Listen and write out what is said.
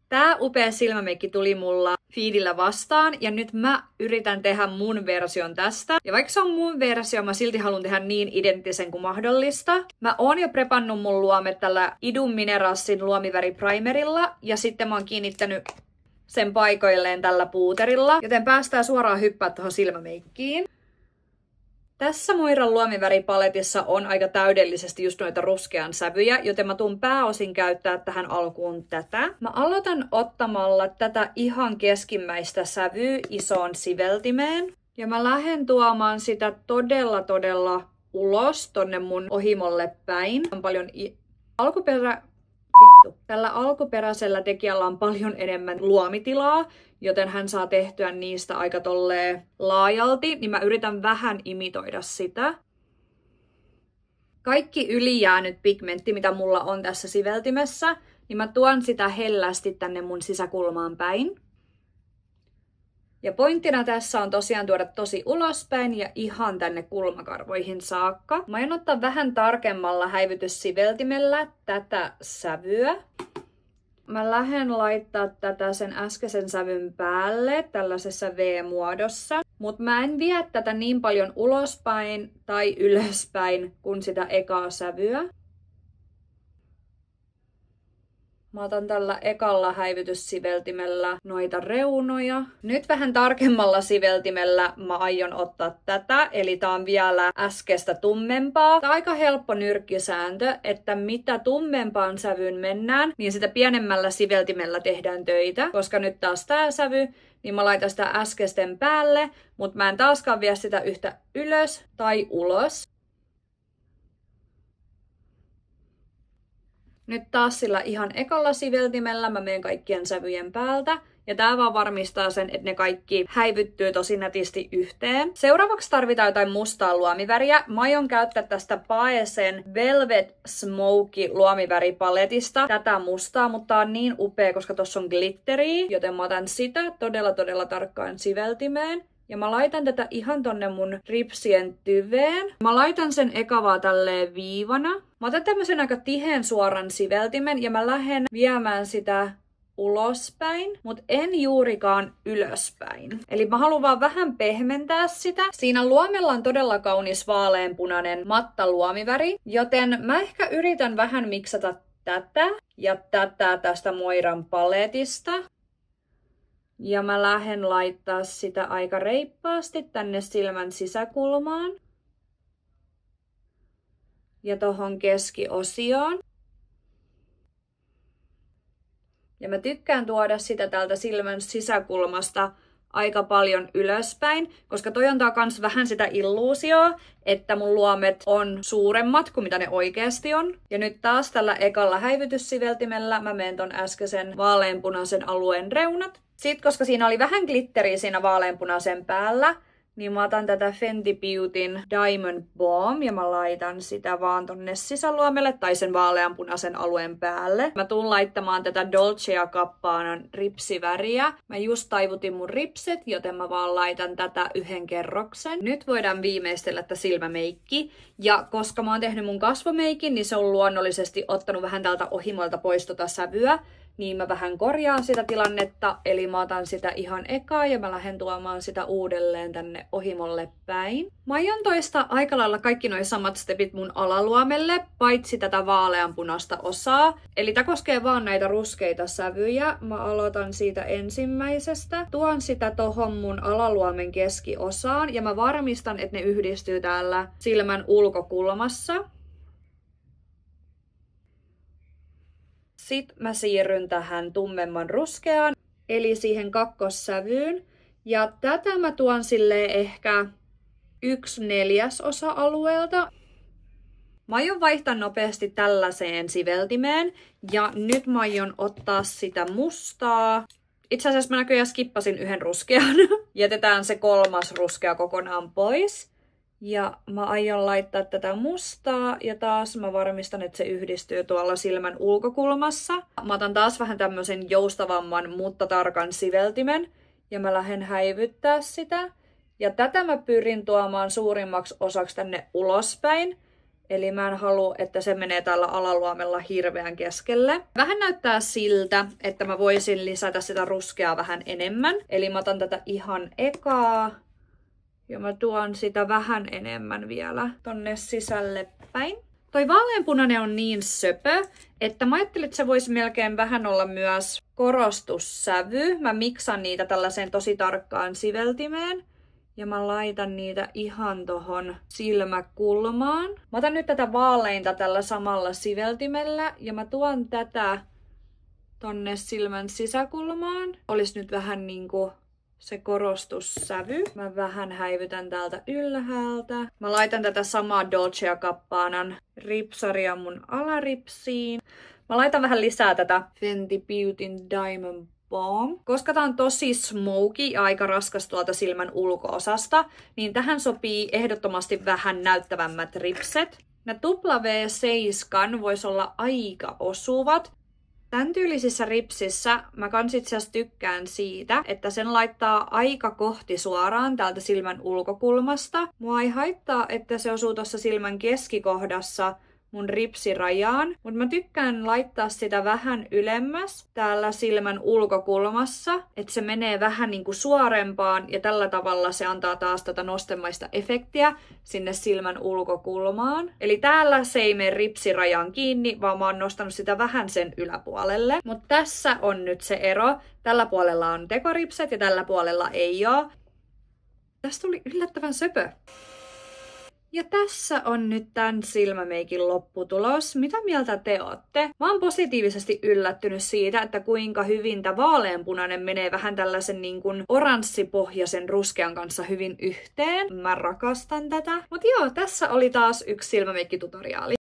Tää upea silmämeikki tuli mulla feedillä vastaan ja nyt mä yritän tehdä mun version tästä. Ja vaikka se on mun versio, mä silti haluan tehdä niin identtisen kuin mahdollista. Mä oon jo prepannut mun luomet tällä Idun Mineralsin luomiväriprimerilla ja sitten mä oon kiinnittänyt sen paikoilleen tällä puuterilla. Joten päästään suoraan hyppää tuohon silmämeikkiin. Tässä Moiran luomiväripaletissa on aika täydellisesti just noita ruskean sävyjä, joten mä tuun pääosin käyttää tähän alkuun tätä. Mä aloitan ottamalla tätä ihan keskimmäistä sävyä isoon siveltimeen. Ja mä lähden tuomaan sitä todella ulos tonne mun ohimolle päin. On paljon Tällä alkuperäisellä tekijällä on paljon enemmän luomitilaa, joten hän saa tehtyä niistä aika tolleen laajalti, niin mä yritän vähän imitoida sitä. Kaikki ylijäänyt pigmentti, mitä mulla on tässä siveltimessä, niin mä tuon sitä hellästi tänne mun sisäkulmaan päin. Ja pointtina tässä on tosiaan tuoda tosi ulospäin ja ihan tänne kulmakarvoihin saakka. Mä aion ottaa vähän tarkemmalla häivytyssiveltimellä tätä sävyä. Mä lähden laittaa tätä sen äskeisen sävyn päälle tällaisessa V-muodossa. Mutta mä en vie tätä niin paljon ulospäin tai ylöspäin kuin sitä ekaa sävyä. Mä otan tällä ekalla häivytyssiveltimellä noita reunoja. Nyt vähän tarkemmalla siveltimellä mä aion ottaa tätä, eli tää on vielä äskeistä tummempaa. Tää on aika helppo nyrkkisääntö, että mitä tummempaan sävyyn mennään, niin sitä pienemmällä siveltimellä tehdään töitä. Koska nyt taas tää sävy, niin mä laitan sitä äskeisten päälle, mutta mä en taaskaan vie sitä yhtä ylös tai ulos. Nyt taas sillä ihan ekalla siveltimellä mä menen kaikkien sävyjen päältä. Ja tää vaan varmistaa sen, että ne kaikki häivyttyy tosi nätisti yhteen. Seuraavaksi tarvitaan jotain mustaa luomiväriä. Mä aion käyttää tästä Paesen Velvet Smoky luomiväripaletista tätä mustaa, mutta tää on niin upea, koska tossa on glitteriä. Joten mä otan sitä todella tarkkaan siveltimeen. Ja mä laitan tätä ihan tonne mun ripsien tyveen. Mä laitan sen eka vaan tälleen viivana. Mä otan tämmösen aika tiheän suoran siveltimen ja mä lähden viemään sitä ulospäin, mutta en juurikaan ylöspäin. Eli mä haluan vaan vähän pehmentää sitä. Siinä luomella on todella kaunis vaaleanpunainen matta luomiväri, joten mä ehkä yritän vähän miksata tätä ja tätä tästä Moiran paletista. Ja mä lähden laittaa sitä aika reippaasti tänne silmän sisäkulmaan. Ja tohon keskiosioon. Ja mä tykkään tuoda sitä täältä silmän sisäkulmasta aika paljon ylöspäin, koska toi antaa kans vähän sitä illuusioa, että mun luomet on suuremmat kuin mitä ne oikeasti on. Ja nyt taas tällä ekalla häivytyssiveltimellä mä menen ton äskeisen vaaleanpunaisen alueen reunat. Sitten koska siinä oli vähän glitteriä siinä vaaleanpunaisen päällä, niin mä otan tätä Fenty Beautyn Diamond Balm ja mä laitan sitä vaan tonne sisäluomelle tai sen vaaleanpunaisen alueen päälle. Mä tuun laittamaan tätä Dolce & Gabbanan ripsiväriä. Mä just taivutin mun ripset, joten mä vaan laitan tätä yhden kerroksen. Nyt voidaan viimeistellä tätä silmämeikki. Ja koska mä oon tehnyt mun kasvomeikin, niin se on luonnollisesti ottanut vähän tältä ohimoilta pois tota sävyä. Niin mä vähän korjaan sitä tilannetta, eli mä otan sitä ihan ekaa ja mä lähden tuomaan sitä uudelleen tänne ohimolle päin. Mä aion toistaa aika lailla kaikki noi samat stepit mun alaluomelle, paitsi tätä vaaleanpunaista osaa. Eli tää koskee vaan näitä ruskeita sävyjä. Mä aloitan siitä ensimmäisestä. Tuon sitä tohon mun alaluomen keskiosaan ja mä varmistan, että ne yhdistyy täällä silmän ulkokulmassa. Sitten mä siirryn tähän tummemman ruskeaan, eli siihen kakkossävyyn. Ja tätä mä tuon silleen ehkä 1/4 alueelta. Mä aion vaihtaa nopeasti tällaiseen siveltimeen. Ja nyt mä aion ottaa sitä mustaa. Itse asiassa mä näköjään skippasin yhden ruskean. Jätetään se kolmas ruskea kokonaan pois. Ja mä aion laittaa tätä mustaa ja taas mä varmistan, että se yhdistyy tuolla silmän ulkokulmassa. Mä otan taas vähän tämmösen joustavamman, mutta tarkan siveltimen ja mä lähden häivyttää sitä. Ja tätä mä pyrin tuomaan suurimmaksi osaksi tänne ulospäin. Eli mä en halua, että se menee tällä alaluomella hirveän keskelle. Vähän näyttää siltä, että mä voisin lisätä sitä ruskeaa vähän enemmän. Eli mä otan tätä ihan ekaa. Ja mä tuon sitä vähän enemmän vielä tonne sisälle päin. Toi vaaleanpunainen on niin söpö, että mä ajattelin, että se voisi melkein vähän olla myös korostussävy. Mä miksan niitä tällaiseen tosi tarkkaan siveltimeen. Ja mä laitan niitä ihan tohon silmäkulmaan. Mä otan nyt tätä vaaleinta tällä samalla siveltimellä ja mä tuon tätä tonne silmän sisäkulmaan. Olisi nyt vähän niinku se korostussävy. Mä vähän häivytän täältä ylhäältä. Mä laitan tätä samaa Dolce & Gabbanan ripsaria mun alaripsiin. Mä laitan vähän lisää tätä Fenty Beautyn Diamond Balm. Koska tää on tosi smoky ja aika raskas tuolta silmän ulko-osasta, niin tähän sopii ehdottomasti vähän näyttävämmät ripset. Nämä W7 voisi olla aika osuvat. Tän tyylisissä ripsissä mä kans itse asiassa tykkään siitä, että sen laittaa aika kohti suoraan täältä silmän ulkokulmasta. Mua ei haittaa, että se osuu tuossa silmän keskikohdassa mun ripsirajaan, mutta mä tykkään laittaa sitä vähän ylemmäs täällä silmän ulkokulmassa, että se menee vähän niinku suorempaan ja tällä tavalla se antaa taas tätä nostemaista efektiä sinne silmän ulkokulmaan. Eli täällä se ei mene ripsirajaan kiinni, vaan mä oon nostanut sitä vähän sen yläpuolelle. Mutta tässä on nyt se ero. Tällä puolella on dekoripset ja tällä puolella ei oo. Tästä tuli yllättävän söpö. Ja tässä on nyt tämän silmämeikin lopputulos. Mitä mieltä te ootte? Mä oon positiivisesti yllättynyt siitä, että kuinka hyvin tää vaaleanpunainen menee vähän tällaisen niin kuin oranssipohjaisen ruskean kanssa hyvin yhteen. Mä rakastan tätä. Mut joo, tässä oli taas yksi silmämeikkitutoriaali.